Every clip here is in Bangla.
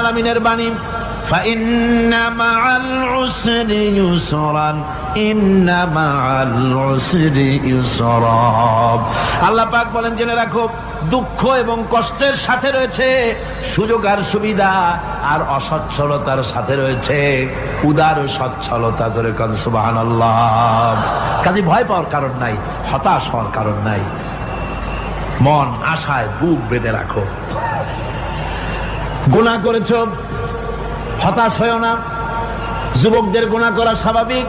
আলামিনের বাণী ফাইন্না মাআল উসরি ইউসরান ইন্না মাআল উসরি ইউসরা। আল্লাহ পাক বলেন, জেনে রাখো, দুঃখ এবং কষ্টের সাথে রয়েছে সুযোগ আর সুবিধা, আর অসচ্ছলতার সাথে রয়েছে উদার সচ্ছলতা। জোরে কোন সুবহানাল্লাহ। কাজে ভয় পাওয়ার কারণ নাই, হতাশ হওয়ার কারণ নাই। মন আশায় বুক বেঁধে রাখো। গুনাহ করেছো, হতাশ হয়েও না। যুবকদের গুনাহ করা স্বাভাবিক।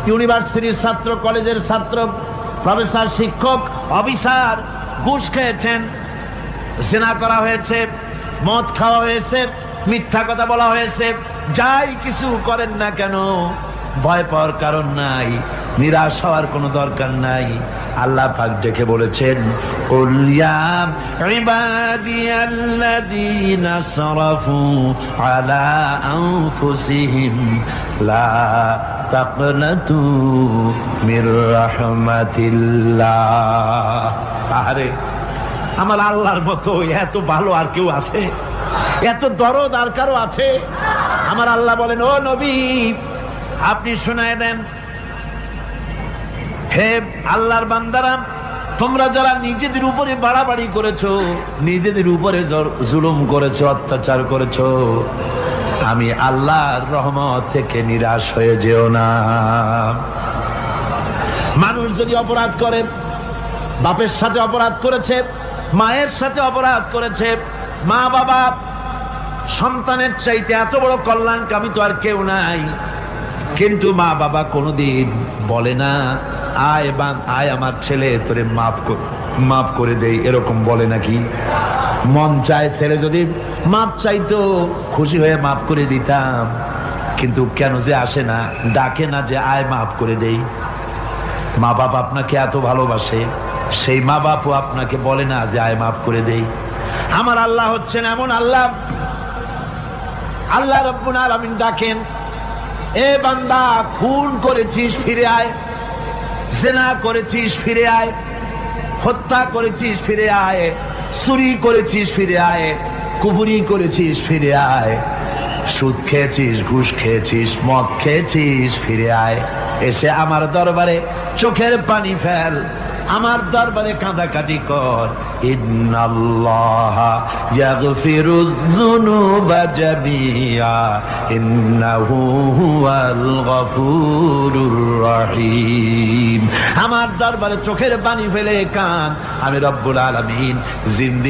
ইউনিভার্সিটির ছাত্র, কলেজের ছাত্র, প্রফেসর, শিক্ষক, অফিসার ঘুষ খেয়েছেন, জিনা করা হয়েছে, মদ খাওয়া হয়েছে, মিথ্যা কথা বলা হয়েছে, যাই কিছু করেন না কেন ভয় পাওয়ার কারণ নাই, নিরাশ হওয়ার কোনো দরকার নাই। আল্লাহ পাক ডেকে বলেছেন, কুল ইয়া ইবাদিয়াল্লাযীনা আসরাফু আলা আনফুসিহিম লা তাকনাতু মির রাহমাতিল্লাহ। আরে আমার আল্লাহর মতো এত ভালো আর কেউ আছে? এত দরদ আর কারো আছে? আমার আল্লাহ বলেন, ও নবী, আপনি শুনায় দেন, হে আল্লাহর বান্দারা, তোমরা যারা নিজেদের উপরে বাড়াবাড়ি করেছো, নিজেদের উপরে জুলুম করেছো, অত্যাচার করেছো, আমি আল্লাহর রহমত থেকে নিরাশ হয়ে যেও না। মানুষ যদি অপরাধ করে, বাপের সাথে অপরাধ করেছে, মায়ের সাথে অপরাধ করেছে, মা বাবা সন্তানের চাইতে এত বড় কল্যাণকামী তো আর কেউ নাই, কিন্তু মা বাবা কোনোদিন বলে না, আয় আমার ছেলে তোরে মাফ করে দেই, এরকম বলে নাকি? মন চায় ছেলে যদি মাপ চাইতো, খুশি হয়ে মাফ করে দিতাম, কিন্তু কেন যে আসে না, ডাকে না যে আয় মাফ করে দেই। মা বাপ আপনাকে এত ভালোবাসে, সেই মা বাপও আপনাকে বলে না যে আয় মাফ করে দেই। আমার আল্লাহ হচ্ছেন এমন আল্লাহ, আল্লাহ রাব্বুল আলামিন ডাকেন, এ বান্দা, খুন করেছিস ফিরে আয়, জিনা করেছিস ফিরে আয়, হত্যা করেছিস ফিরে আয়, চুরি করেছিস ফিরে আয়, কুফরি করেছিস ফিরে আয়, সুদ খেয়েছিস, ঘুষ খেয়েছিস, মদ খেয়েছিস ফিরে আয়। এসে আমার দরবারে চোখের পানি ফেল, আমার দরবারে কাঁদাকাটি কর। ইন্নাল্লাহা ইয়াগফিরুয যুনুবা জামিআ ইন্নাহু হুয়াল গফুরুর রহিম। আমার দরবারে চোখের পানি ফেলে কাঁদ, আমি রব্বুল আলামিন জিন্দেগি